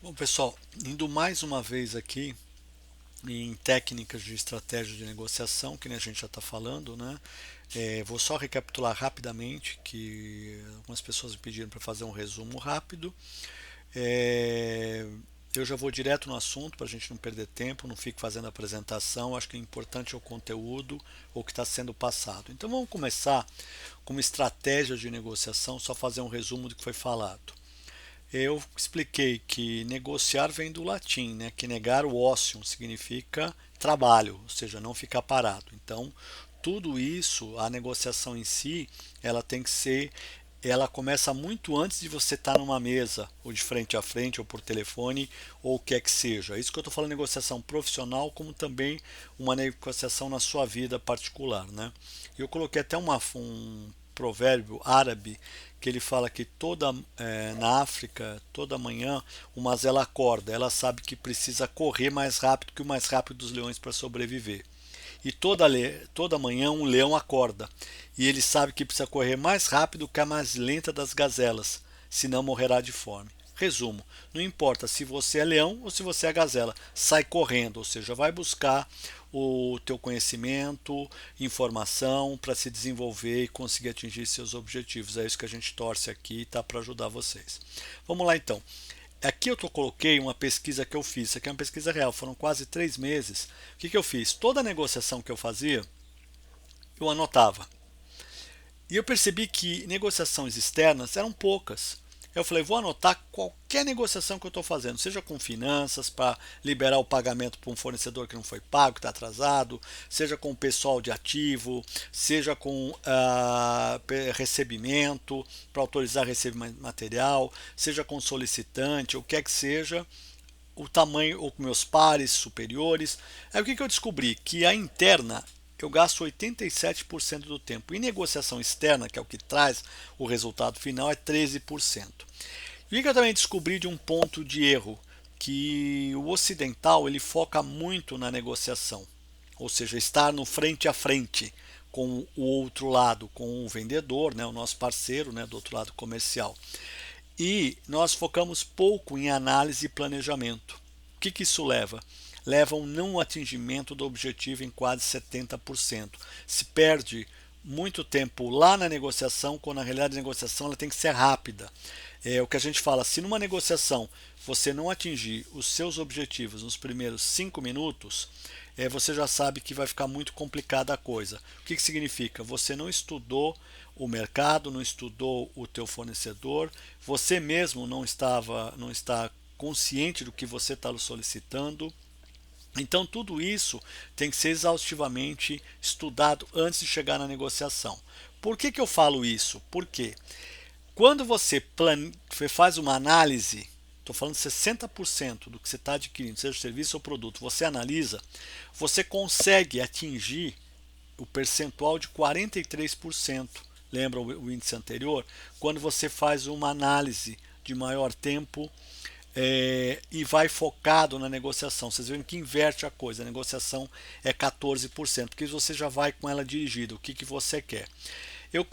Bom, pessoal, indo mais uma vez aqui em técnicas de estratégia de negociação, que nem a gente já está falando, né? Vou só recapitular rapidamente, que algumas pessoas me pediram para fazer um resumo rápido. É, eu já vou direto no assunto para a gente não perder tempo, não fique fazendo apresentação. Acho que o importante é o conteúdo, o que está sendo passado. Então vamos começar com uma estratégia de negociação, só fazer um resumo do que foi falado. Eu expliquei que negociar vem do latim, né? Que negar o ócio significa trabalho, ou seja, não ficar parado. Então, tudo isso, a negociação em si, ela tem que ser, ela começa muito antes de você estar numa mesa, ou de frente a frente, ou por telefone, ou o que é que seja. Isso que eu estou falando, negociação profissional, como também uma negociação na sua vida particular, né? Eu coloquei até um provérbio árabe que ele fala que na África, toda manhã, uma ela acorda, ela sabe que precisa correr mais rápido que o mais rápido dos leões para sobreviver. E toda manhã um leão acorda e ele sabe que precisa correr mais rápido que a mais lenta das gazelas, senão morrerá de fome. Resumo: não importa se você é leão ou se você é gazela, sai correndo, ou seja, vai buscar o teu conhecimento, informação para se desenvolver e conseguir atingir seus objetivos. É isso que a gente torce aqui, tá, para ajudar vocês. Vamos lá então. Aqui coloquei uma pesquisa que eu fiz. Isso aqui é uma pesquisa real, foram quase 3 meses. O que eu fiz? Toda a negociação que eu fazia, eu anotava. E eu percebi que negociações externas eram poucas. Eu falei, vou anotar qualquer negociação que eu estou fazendo, seja com finanças, para liberar o pagamento para um fornecedor que não foi pago, que está atrasado, seja com o pessoal de ativo, seja com recebimento, para autorizar recebimento material, seja com solicitante, o que é que seja, o tamanho, ou com meus pares superiores. Aí o que eu descobri? Que a interna eu gasto 87% do tempo. E negociação externa, que é o que traz o resultado final, é 13%. E o que eu também descobri de um ponto de erro? Que o ocidental ele foca muito na negociação, ou seja, estar no frente a frente com o outro lado, com o vendedor, né, o nosso parceiro, né, do outro lado comercial. E nós focamos pouco em análise e planejamento. O que isso leva? Leva a um não atingimento do objetivo em quase 70%. Se perde muito tempo lá na negociação, quando na realidade a negociação ela tem que ser rápida. É o que a gente fala, se numa negociação você não atingir os seus objetivos nos primeiros 5 minutos, você já sabe que vai ficar muito complicada a coisa. O que significa? Você não estudou o mercado, não estudou o teu fornecedor, você mesmo não está consciente do que você está solicitando. Então tudo isso tem que ser exaustivamente estudado antes de chegar na negociação. Por que eu falo isso? Porque quando você faz uma análise, estou falando 60% do que você está adquirindo, seja serviço ou produto, você analisa, você consegue atingir o percentual de 43%. Lembra o índice anterior? Quando você faz uma análise de maior tempo e vai focado na negociação. Vocês veem que inverte a coisa. A negociação é 14%, porque você já vai com ela dirigida. O que você quer? Eu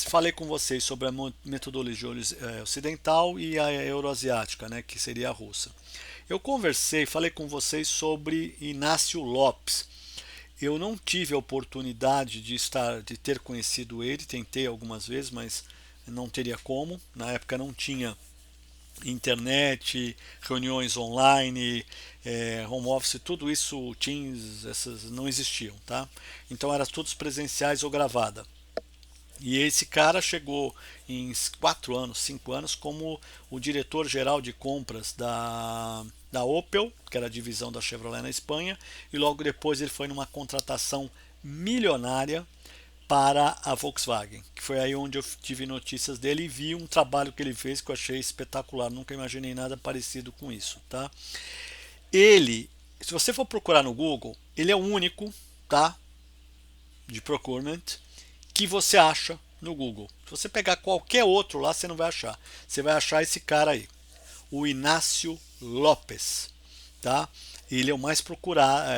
falei com vocês sobre a metodologia ocidental e a euroasiática, né, que seria a russa. Eu falei com vocês sobre Inácio Lopes. Eu não tive a oportunidade de ter conhecido ele, tentei algumas vezes, mas não teria como. Na época não tinha internet, reuniões online, home office, tudo isso, Teams, essas não existiam, tá? Então era todos presenciais ou gravada. E esse cara chegou em 4 anos, 5 anos, como o diretor-geral de compras da Opel, que era a divisão da Chevrolet na Espanha, e logo depois ele foi numa contratação milionária para a Volkswagen, que foi aí onde eu tive notícias dele e vi um trabalho que ele fez que eu achei espetacular, nunca imaginei nada parecido com isso, tá? Ele, se você for procurar no Google, ele é o único, tá, de procurement que você acha no Google. Se você pegar qualquer outro lá, você não vai achar. Você vai achar esse cara aí, o Inácio Lopes, tá? Ele é o mais procurado,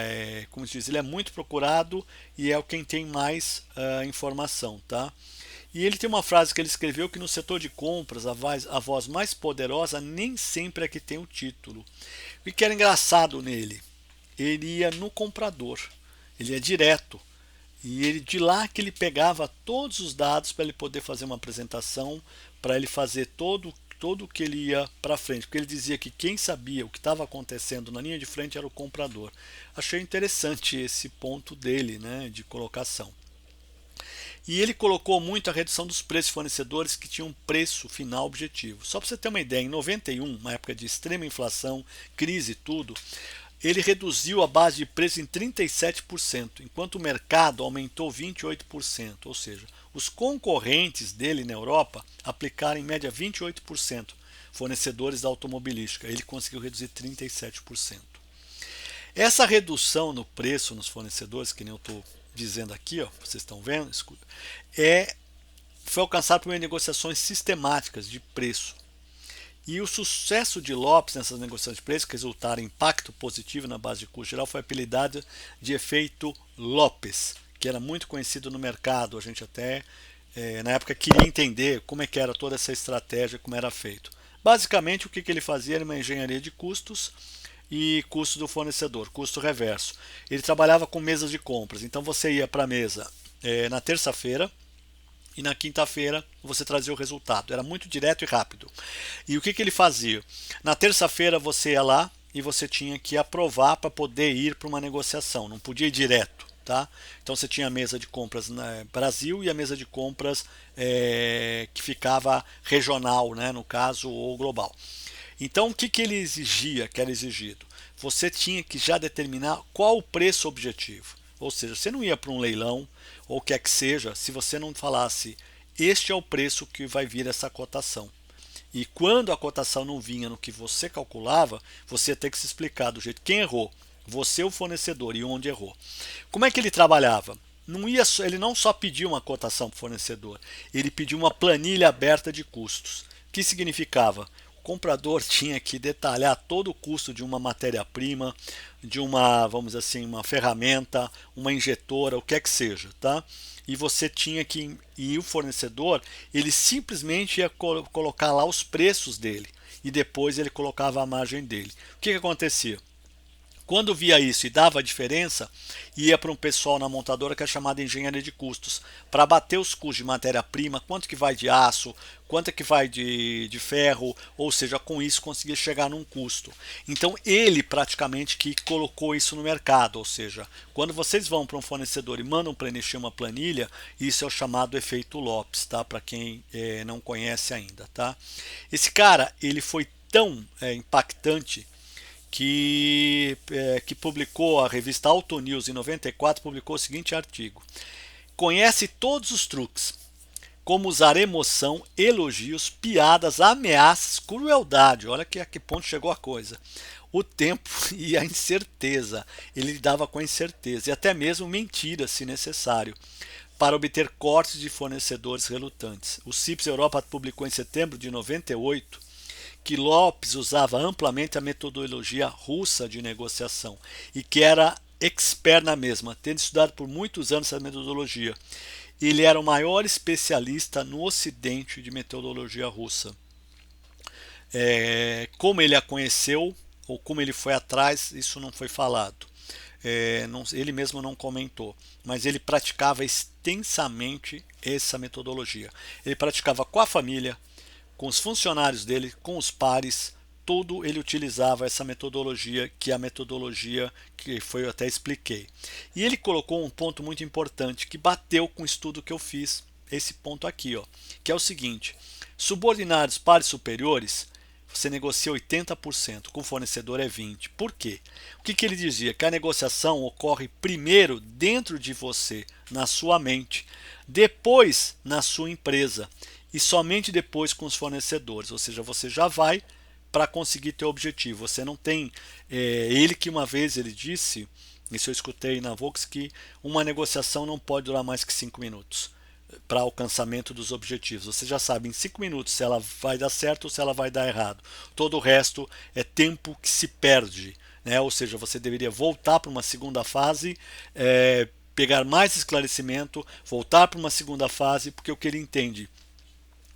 como se diz, ele é muito procurado e é o quem tem mais informação, tá? E ele tem uma frase que ele escreveu que no setor de compras a voz mais poderosa nem sempre é que tem o título. O que era engraçado nele? Ele ia no comprador, ele ia direto. E ele, de lá que ele pegava todos os dados para ele poder fazer uma apresentação, para ele fazer todo o que ele ia para frente, porque ele dizia que quem sabia o que estava acontecendo na linha de frente era o comprador. Achei interessante esse ponto dele, né, de colocação. E ele colocou muito a redução dos preços fornecedores que tinham um preço final objetivo. Só para você ter uma ideia, em 91, uma época de extrema inflação, crise e tudo, ele reduziu a base de preço em 37%, enquanto o mercado aumentou 28%, ou seja, os concorrentes dele na Europa aplicaram em média 28%, fornecedores da automobilística, ele conseguiu reduzir 37%. Essa redução no preço nos fornecedores, que nem eu estou dizendo aqui, ó, vocês estão vendo, é, foi alcançado por negociações sistemáticas de preço. E o sucesso de Lopes nessas negociações de preço, que resultaram em impacto positivo na base de custo geral, foi apelidado de efeito Lopes, que era muito conhecido no mercado. A gente até, na época, queria entender como é que era toda essa estratégia, como era feito. Basicamente, o que ele fazia era uma engenharia de custos e custo do fornecedor, custo reverso. Ele trabalhava com mesas de compras, então você ia para a mesa na terça-feira, e na quinta-feira você trazia o resultado. Era muito direto e rápido. E o que ele fazia? Na terça-feira você ia lá e você tinha que aprovar para poder ir para uma negociação, não podia ir direto. Tá? Então você tinha a mesa de compras no Brasil e a mesa de compras que ficava regional, né, no caso, ou global. Então o que ele exigia, que era exigido? Você tinha que já determinar qual o preço objetivo. Ou seja, você não ia para um leilão ou o que é que seja se você não falasse este é o preço que vai vir essa cotação. E quando a cotação não vinha no que você calculava, você ia ter que se explicar do jeito quem errou, você o fornecedor e onde errou. Como é que ele trabalhava? Ele não só pediu uma cotação para o fornecedor, ele pediu uma planilha aberta de custos. O que significava? O comprador tinha que detalhar todo o custo de uma matéria-prima, de uma, vamos dizer assim, uma ferramenta, uma injetora, o que é que seja, tá? E você tinha que, e o fornecedor, ele simplesmente ia colocar lá os preços dele e depois ele colocava a margem dele. O que acontecia? Quando via isso e dava a diferença, ia para um pessoal na montadora que é chamada engenharia de custos, para bater os custos de matéria-prima, quanto que vai de aço, quanto é que vai de ferro, ou seja, com isso conseguia chegar num custo. Então ele praticamente que colocou isso no mercado, ou seja, quando vocês vão para um fornecedor e mandam preencher uma planilha, isso é o chamado efeito Lopes, tá? Para quem não conhece ainda, tá? Esse cara, ele foi tão impactante que publicou a revista Auto News em 94, publicou o seguinte artigo: conhece todos os truques, como usar emoção, elogios, piadas, ameaças, crueldade. Olha que a que ponto chegou a coisa. O tempo e a incerteza. Ele lidava com a incerteza e até mesmo mentiras, se necessário, para obter cortes de fornecedores relutantes. O CIPS Europa publicou em setembro de 98 que Lopes usava amplamente a metodologia russa de negociação e que era expert na mesma, tendo estudado por muitos anos essa metodologia. Ele era o maior especialista no Ocidente de metodologia russa. Como ele a conheceu ou como ele foi atrás, isso não foi falado. Ele mesmo não comentou, mas ele praticava extensamente essa metodologia. Ele praticava com a família, com os funcionários dele, com os pares, tudo ele utilizava essa metodologia, que é a metodologia que eu até expliquei. E ele colocou um ponto muito importante que bateu com o estudo que eu fiz, esse ponto aqui, ó, que é o seguinte: subordinados pares superiores, você negocia 80%, com o fornecedor é 20%. Por quê? O que ele dizia? Que a negociação ocorre primeiro dentro de você, na sua mente, depois na sua empresa e somente depois com os fornecedores, ou seja, você já vai para conseguir ter o objetivo. Você não tem, ele que uma vez ele disse, isso eu escutei na Vox, que uma negociação não pode durar mais que 5 minutos para alcançamento dos objetivos. Você já sabe em 5 minutos se ela vai dar certo ou se ela vai dar errado. Todo o resto é tempo que se perde, né? Ou seja, você deveria voltar para uma segunda fase, pegar mais esclarecimento, voltar para uma segunda fase, porque o que ele entende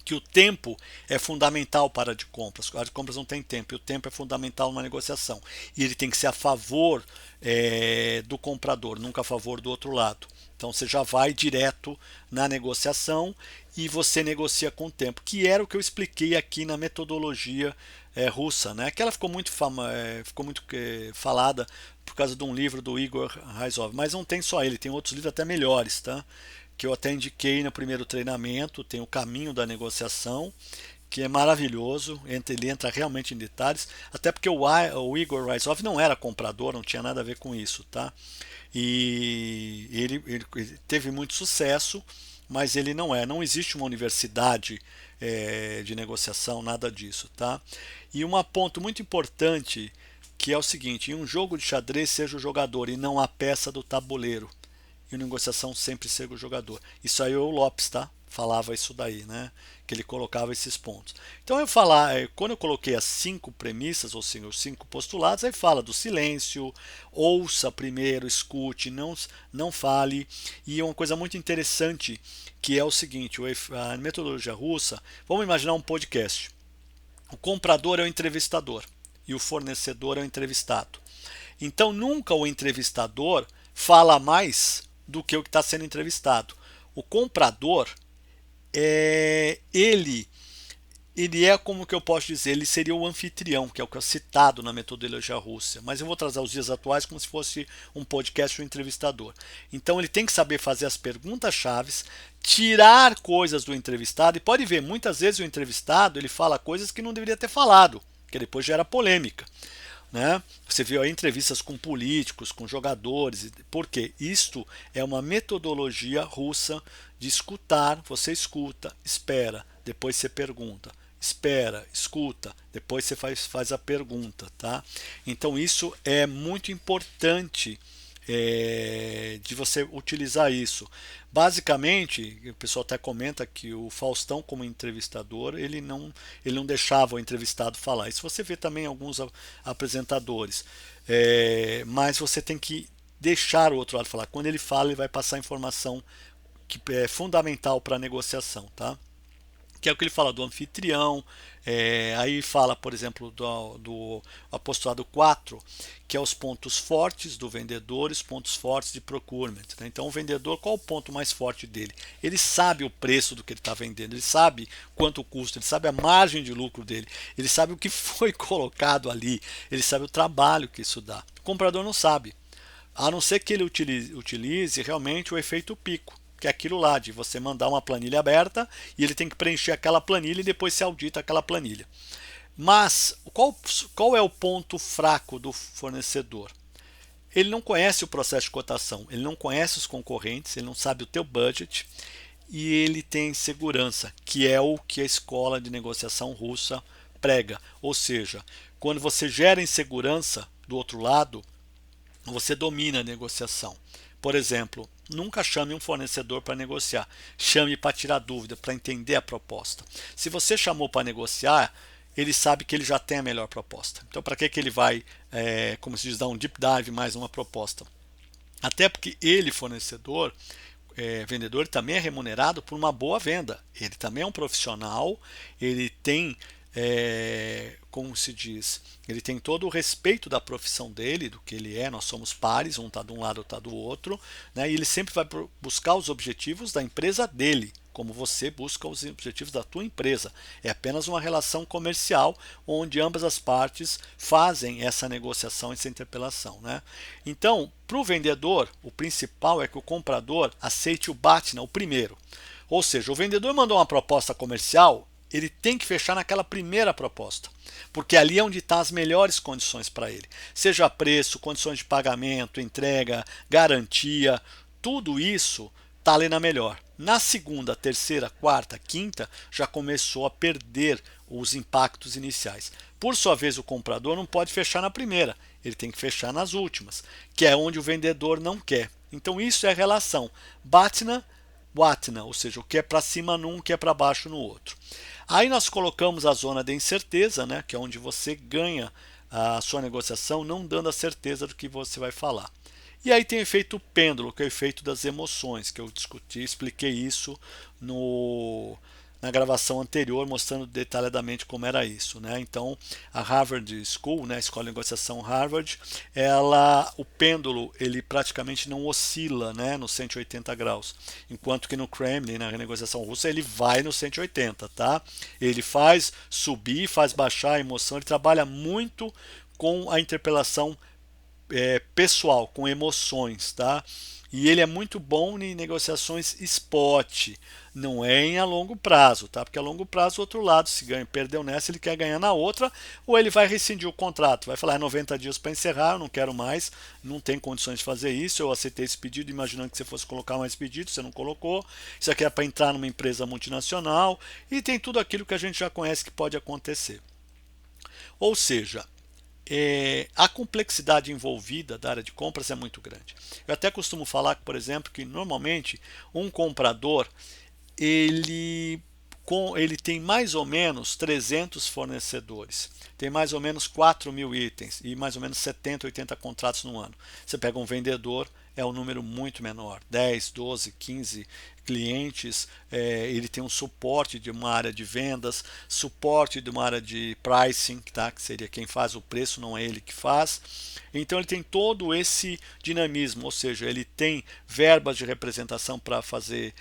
que o tempo é fundamental para a de compras. A de compras não tem tempo, e o tempo é fundamental numa negociação. E ele tem que ser a favor do comprador, nunca a favor do outro lado. Então você já vai direto na negociação e você negocia com o tempo, que era o que eu expliquei aqui na metodologia russa, né? Que ela ficou muito falada por causa de um livro do Igor Raisov, mas não tem só ele, tem outros livros até melhores, tá? Que eu até indiquei no primeiro treinamento, tem o caminho da negociação, que é maravilhoso, ele entra realmente em detalhes, até porque o Igor Raisov não era comprador, não tinha nada a ver com isso, tá? E ele teve muito sucesso, mas ele não existe uma universidade de negociação, nada disso, tá? E um ponto muito importante que é o seguinte: em um jogo de xadrez seja o jogador e não a peça do tabuleiro, e negociação sempre ser o jogador. Isso aí o Lopes, tá? Falava isso daí, né? Que ele colocava esses pontos. Então quando eu coloquei as 5 premissas, ou seja, os 5 postulados, aí fala do silêncio, ouça primeiro, escute, não fale. E uma coisa muito interessante que é o seguinte: a metodologia russa, vamos imaginar um podcast. O comprador é o entrevistador e o fornecedor é o entrevistado. Então nunca o entrevistador fala mais do que o que está sendo entrevistado. O comprador, ele é como que eu posso dizer, ele seria o anfitrião, que é o que é citado na metodologia russa. Mas eu vou trazer os dias atuais como se fosse um podcast ou um entrevistador. Então ele tem que saber fazer as perguntas-chave, tirar coisas do entrevistado, e pode ver, muitas vezes o entrevistado ele fala coisas que não deveria ter falado, que depois gera polêmica. Né? Você viu aí entrevistas com políticos, com jogadores, porque isto é uma metodologia russa de escutar. Você escuta, espera, depois você pergunta, espera, escuta, depois você faz a pergunta, tá? Então isso é muito importante de você utilizar isso. Basicamente, o pessoal até comenta que o Faustão, como entrevistador, ele não deixava o entrevistado falar. Isso você vê também em alguns apresentadores. Mas você tem que deixar o outro lado falar. Quando ele fala, ele vai passar informação que é fundamental para a negociação, tá? Que é o que ele fala do anfitrião, aí fala, por exemplo, do apostolado 4, que é os pontos fortes do vendedor e os pontos fortes de procurement. Né? Então, o vendedor, qual o ponto mais forte dele? Ele sabe o preço do que ele está vendendo, ele sabe quanto custa, ele sabe a margem de lucro dele, ele sabe o que foi colocado ali, ele sabe o trabalho que isso dá. O comprador não sabe, a não ser que ele utilize realmente o efeito pico, que é aquilo lá de você mandar uma planilha aberta e ele tem que preencher aquela planilha e depois se audita aquela planilha. Mas qual é o ponto fraco do fornecedor? Ele não conhece o processo de cotação, ele não conhece os concorrentes, ele não sabe o teu budget e ele tem segurança, que é o que a escola de negociação russa prega. Ou seja, quando você gera insegurança do outro lado, você domina a negociação. Por exemplo, nunca chame um fornecedor para negociar. Chame para tirar dúvida, para entender a proposta. Se você chamou para negociar, ele sabe que ele já tem a melhor proposta. Então, para que ele vai, como se diz, dar um deep dive mais uma proposta? Até porque ele, fornecedor, vendedor, também é remunerado por uma boa venda. Ele também é um profissional, ele tem, como se diz, ele tem todo o respeito da profissão dele, do que ele é. Nós somos pares, um está de um lado, outro está do outro, né? E ele sempre vai buscar os objetivos da empresa dele, como você busca os objetivos da tua empresa. É apenas uma relação comercial onde ambas as partes fazem essa negociação, essa interpelação, né? Então, para o vendedor, o principal é que o comprador aceite o BATNA, o primeiro. Ou seja, o vendedor mandou uma proposta comercial, ele tem que fechar naquela primeira proposta, porque ali é onde estão as melhores condições para ele. Seja preço, condições de pagamento, entrega, garantia, tudo isso está ali na melhor. Na segunda, terceira, quarta, quinta, já começou a perder os impactos iniciais. Por sua vez, o comprador não pode fechar na primeira, ele tem que fechar nas últimas, que é onde o vendedor não quer. Então isso é a relação BATNA, WATNA, ou seja, o que é para cima num, o que é para baixo no outro. Aí nós colocamos a zona de incerteza, né, que é onde você ganha a sua negociação não dando a certeza do que você vai falar. E aí tem o efeito pêndulo, que é o efeito das emoções, que eu discuti, expliquei isso na gravação anterior, mostrando detalhadamente como era isso, né? Então, a Harvard School, né, a Escola de Negociação Harvard, o pêndulo, ele praticamente não oscila, né, nos 180 graus, enquanto que no Kremlin, na negociação russa, ele vai no 180, tá? Ele faz subir, faz baixar a emoção, ele trabalha muito com a interpelação pessoal, com emoções, tá? E ele é muito bom em negociações spot, não é em a longo prazo, tá? Porque a longo prazo o outro lado, se ganha, perdeu nessa, ele quer ganhar na outra, ou ele vai rescindir o contrato, vai falar 90 dias para encerrar, eu não quero mais, não tem condições de fazer isso, eu aceitei esse pedido imaginando que você fosse colocar mais pedidos, você não colocou, isso aqui é para entrar numa empresa multinacional, e tem tudo aquilo que a gente já conhece que pode acontecer. Ou seja, a complexidade envolvida da área de compras é muito grande. Eu até costumo falar, por exemplo, que normalmente um comprador ele, ele tem mais ou menos 300 fornecedores, tem mais ou menos 4.000 itens e mais ou menos 70, 80 contratos no ano. Você pega um vendedor, é um número muito menor, 10, 12, 15 clientes, ele tem um suporte de uma área de vendas, suporte de uma área de pricing, tá? Que seria quem faz o preço, não é ele que faz. Então ele tem todo esse dinamismo, ou seja, ele tem verbas de representação para fazer,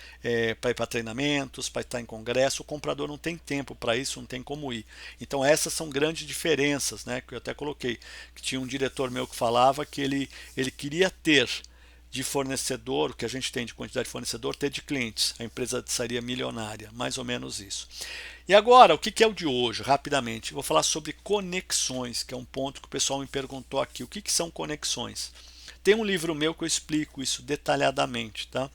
para ir para treinamentos, para estar em congresso. O comprador não tem tempo para isso, não tem como ir. Então essas são grandes diferenças, né? Que eu até coloquei. Que tinha um diretor meu que falava que ele queria ter de fornecedor, o que a gente tem de quantidade de fornecedor, ter de clientes. A empresa seria milionária, mais ou menos isso. E agora, o que é o de hoje? Rapidamente, vou falar sobre conexões, que é um ponto que o pessoal me perguntou aqui. O que são conexões? Tem um livro meu que eu explico isso detalhadamente, tá?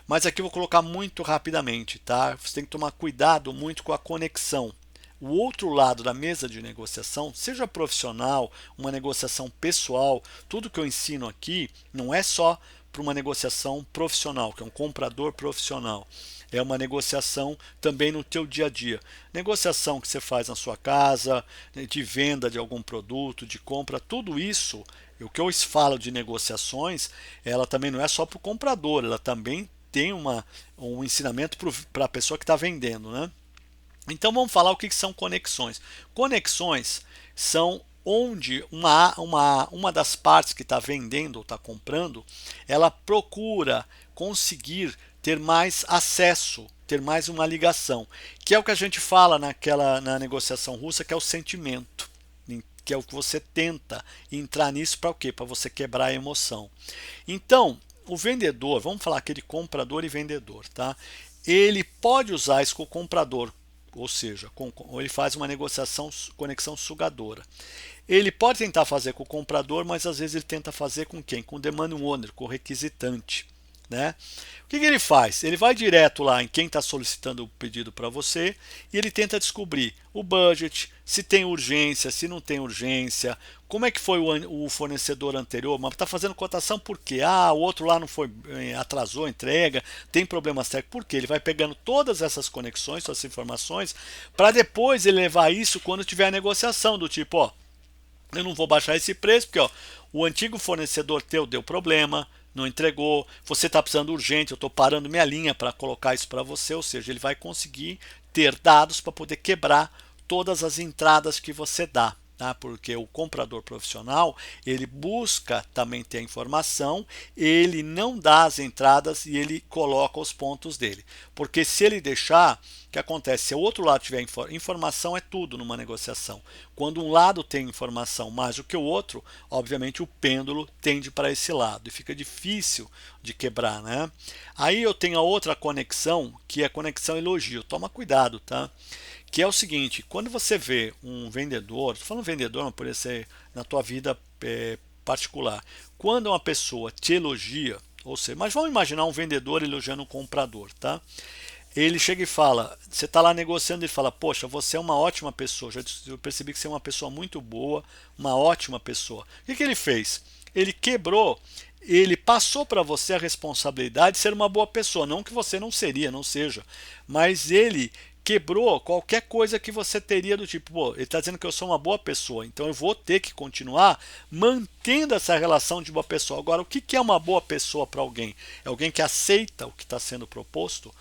Mas aqui eu vou colocar muito rapidamente, tá? Você tem que tomar cuidado muito com a conexão. O outro lado da mesa de negociação, seja profissional, uma negociação pessoal, tudo que eu ensino aqui não é só para uma negociação profissional, que é um comprador profissional. É uma negociação também no teu dia a dia. Negociação que você faz na sua casa, de venda de algum produto, de compra, tudo isso, o que eu falo de negociações, ela também não é só para o comprador, ela também tem um ensinamento para a pessoa que está vendendo, né? Então vamos falar o que são conexões. Conexões são onde uma das partes que está vendendo ou está comprando, ela procura conseguir ter mais acesso, ter mais uma ligação, que é o que a gente fala na negociação russa, que é o sentimento, que é o que você tenta entrar nisso para o quê? Para você quebrar a emoção. Então, o vendedor, vamos falar aquele comprador e vendedor, tá? Ele pode usar isso com o comprador, ou seja, ele faz uma negociação, conexão sugadora. Ele pode tentar fazer com o comprador, mas às vezes ele tenta fazer com quem? Com o demand owner, com o requisitante. Né? O que ele faz? Ele vai direto lá em quem está solicitando o pedido para você e ele tenta descobrir o budget, se tem urgência, se não tem urgência, como é que foi o fornecedor anterior, mas está fazendo cotação por quê? Ah, o outro lá não foi, atrasou a entrega, tem problemas técnicos. Por quê? Ele vai pegando todas essas conexões, essas informações, para depois ele levar isso quando tiver a negociação, do tipo, ó, eu não vou baixar esse preço porque ó, o antigo fornecedor teu deu problema, não entregou, você está precisando urgente, eu estou parando minha linha para colocar isso para você, ou seja, ele vai conseguir ter dados para poder quebrar todas as entradas que você dá. Tá? Porque o comprador profissional ele busca também ter a informação, ele não dá as entradas e ele coloca os pontos dele. Porque se ele deixar, o que acontece? Se o outro lado tiver informação, é tudo numa negociação. Quando um lado tem informação mais do que o outro, obviamente o pêndulo tende para esse lado e fica difícil de quebrar, né? Aí eu tenho a outra conexão, que é a conexão elogio. Toma cuidado, tá? Que é o seguinte, quando você vê um vendedor, estou falando vendedor, mas pode ser na tua vida particular, quando uma pessoa te elogia, ou seja, mas vamos imaginar um vendedor elogiando um comprador, tá? Ele chega e fala, você está lá negociando, ele fala, poxa, você é uma ótima pessoa, eu percebi que você é uma pessoa muito boa, uma ótima pessoa. O que ele fez? Ele quebrou, ele passou para você a responsabilidade de ser uma boa pessoa, não que você não seria, não seja, mas ele quebrou qualquer coisa que você teria do tipo, pô, ele está dizendo que eu sou uma boa pessoa, então eu vou ter que continuar mantendo essa relação de boa pessoa. Agora, o que é uma boa pessoa para alguém? É alguém que aceita o que está sendo proposto,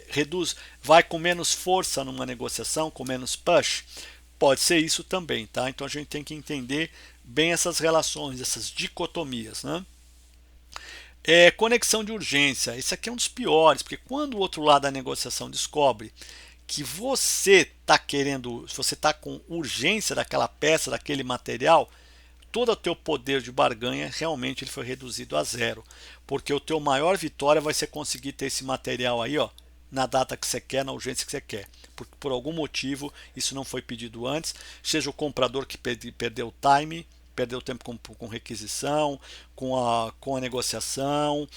reduz, vai com menos força numa negociação, com menos push. Pode ser isso também, tá? Então a gente tem que entender bem essas relações, essas dicotomias, né? Conexão de urgência. Esse aqui é um dos piores, porque quando o outro lado da negociação descobre que você está querendo, se você está com urgência daquela peça, daquele material, todo o teu poder de barganha realmente ele foi reduzido a zero, porque o teu maior vitória vai ser conseguir ter esse material aí, ó, na data que você quer, na urgência que você quer, porque por algum motivo isso não foi pedido antes, seja o comprador que perdeu o time, perdeu tempo com requisição, com a negociação,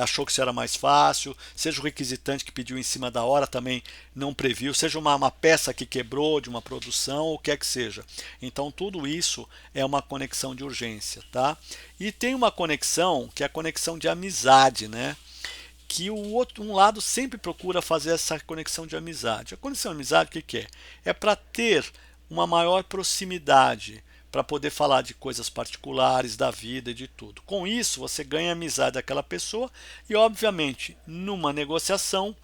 achou que isso era mais fácil, seja o requisitante que pediu em cima da hora também não previu, seja uma peça que quebrou de uma produção, ou o que é que seja. Então tudo isso é uma conexão de urgência, tá? E tem uma conexão que é a conexão de amizade, né? Que um lado sempre procura fazer essa conexão de amizade. A conexão de amizade, o que é? É para ter uma maior proximidade, para poder falar de coisas particulares da vida e de tudo. Com isso, você ganha a amizade daquela pessoa e, obviamente, numa negociação,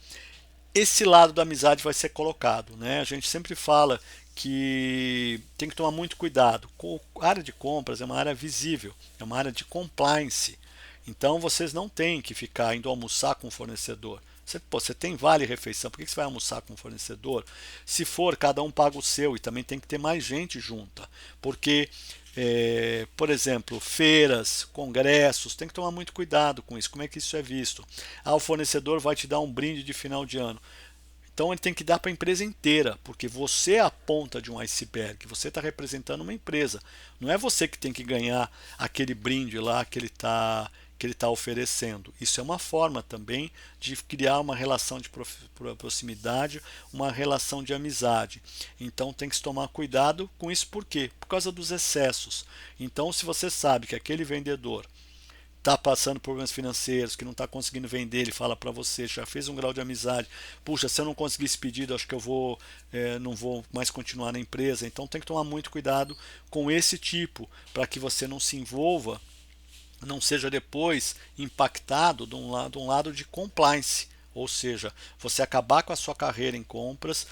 esse lado da amizade vai ser colocado, né? A gente sempre fala que tem que tomar muito cuidado. A área de compras é uma área visível, é uma área de compliance. Então vocês não têm que ficar indo almoçar com o fornecedor. Você tem vale refeição, por que você vai almoçar com o fornecedor? Se for, cada um paga o seu e também tem que ter mais gente junta. Porque, por exemplo, feiras, congressos, tem que tomar muito cuidado com isso. Como é que isso é visto? O fornecedor vai te dar um brinde de final de ano. Então ele tem que dar para a empresa inteira, porque você é a ponta de um iceberg, você está representando uma empresa. Não é você que tem que ganhar aquele brinde lá que ele tá oferecendo. Isso é uma forma também de criar uma relação de proximidade, uma relação de amizade. Então tem que se tomar cuidado com isso, por quê? Por causa dos excessos. Então, se você sabe que aquele vendedor está passando por problemas financeiros, que não está conseguindo vender, ele fala para você, já fez um grau de amizade, puxa, se eu não conseguir esse pedido, acho que não vou mais continuar na empresa. Então tem que tomar muito cuidado com esse tipo, para que você não se envolva, não seja depois impactado de um lado de compliance. Ou seja, você acabar com a sua carreira em compras.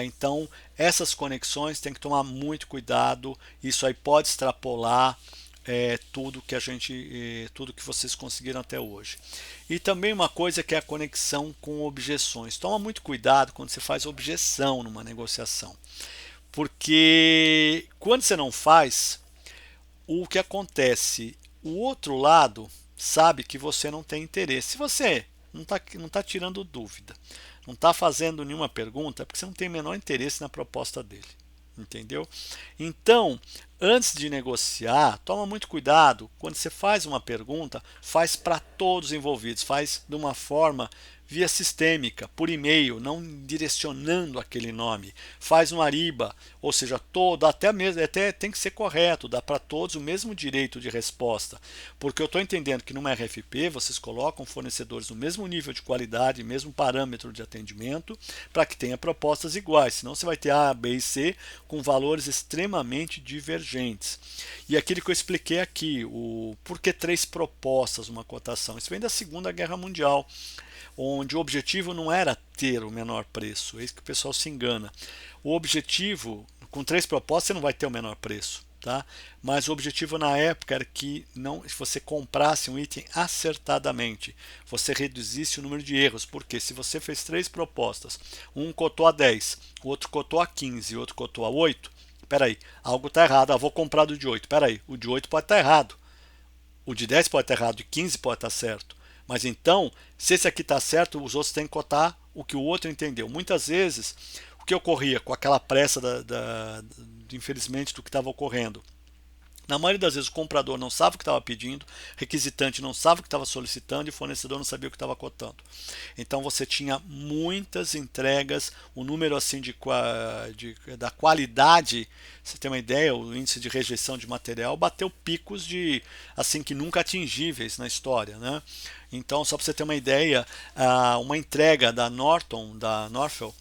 Então, essas conexões tem que tomar muito cuidado. Isso aí pode extrapolar tudo que vocês conseguiram até hoje. E também uma coisa que é a conexão com objeções. Toma muito cuidado quando você faz objeção numa negociação, porque quando você não faz, o que acontece? O outro lado sabe que você não tem interesse. Se você não tá tirando dúvida, não está fazendo nenhuma pergunta, é porque você não tem o menor interesse na proposta dele. Entendeu? Então, antes de negociar, toma muito cuidado. Quando você faz uma pergunta, faz para todos os envolvidos, faz de uma forma via sistêmica, por e-mail, não direcionando aquele nome. Faz um ariba, ou seja, todo, até tem que ser correto, dá para todos o mesmo direito de resposta. Porque eu estou entendendo que numa RFP vocês colocam fornecedores no mesmo nível de qualidade, mesmo parâmetro de atendimento, para que tenha propostas iguais. Senão você vai ter A, B e C com valores extremamente divergentes. E aquilo que eu expliquei aqui, o por que 3 propostas uma cotação? Isso vem da Segunda Guerra Mundial, onde o objetivo não era ter o menor preço, é isso que o pessoal se engana. O objetivo, com 3 propostas, você não vai ter o menor preço, tá? Mas o objetivo na época era que não, se você comprasse um item acertadamente, você reduzisse o número de erros, porque se você fez 3 propostas, um cotou a 10, o outro cotou a 15, o outro cotou a 8, peraí, algo está errado, vou comprar do de 8, peraí, o de 8 pode estar errado, o de 10 pode estar errado, o de 15 pode estar certo. Mas então, se esse aqui está certo, os outros têm que cotar o que o outro entendeu. Muitas vezes, o que ocorria com aquela pressa, infelizmente, do que estava ocorrendo? Na maioria das vezes o comprador não sabe o que estava pedindo, requisitante não sabe o que estava solicitando e o fornecedor não sabia o que estava cotando. Então você tinha muitas entregas, o número assim da qualidade, você tem uma ideia, o índice de rejeição de material bateu picos de assim que nunca atingíveis na história, né? Então só para você ter uma ideia, uma entrega da Norton, da Norfolk,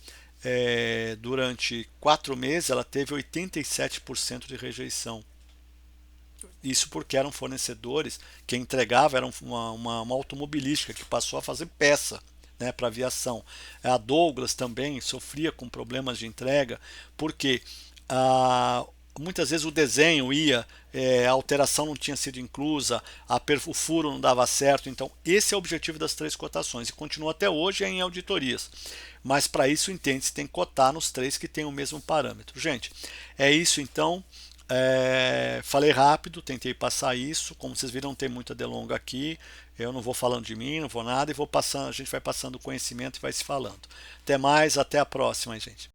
durante 4 meses ela teve 87% de rejeição. Isso porque eram fornecedores, quem entregava era uma automobilística que passou a fazer peça, né, para aviação. A Douglas também sofria com problemas de entrega, porque muitas vezes o desenho ia, a alteração não tinha sido inclusa, o furo não dava certo. Então, esse é o objetivo das 3 cotações e continua até hoje em auditorias. Mas para isso, entende-se, tem que cotar nos 3 que têm o mesmo parâmetro. Gente, é isso então. Falei rápido, tentei passar isso. Como vocês viram, não tem muita delonga aqui. Eu não vou falando de mim, não vou nada, e vou passando, a gente vai passando conhecimento e vai se falando. Até mais, até a próxima, gente.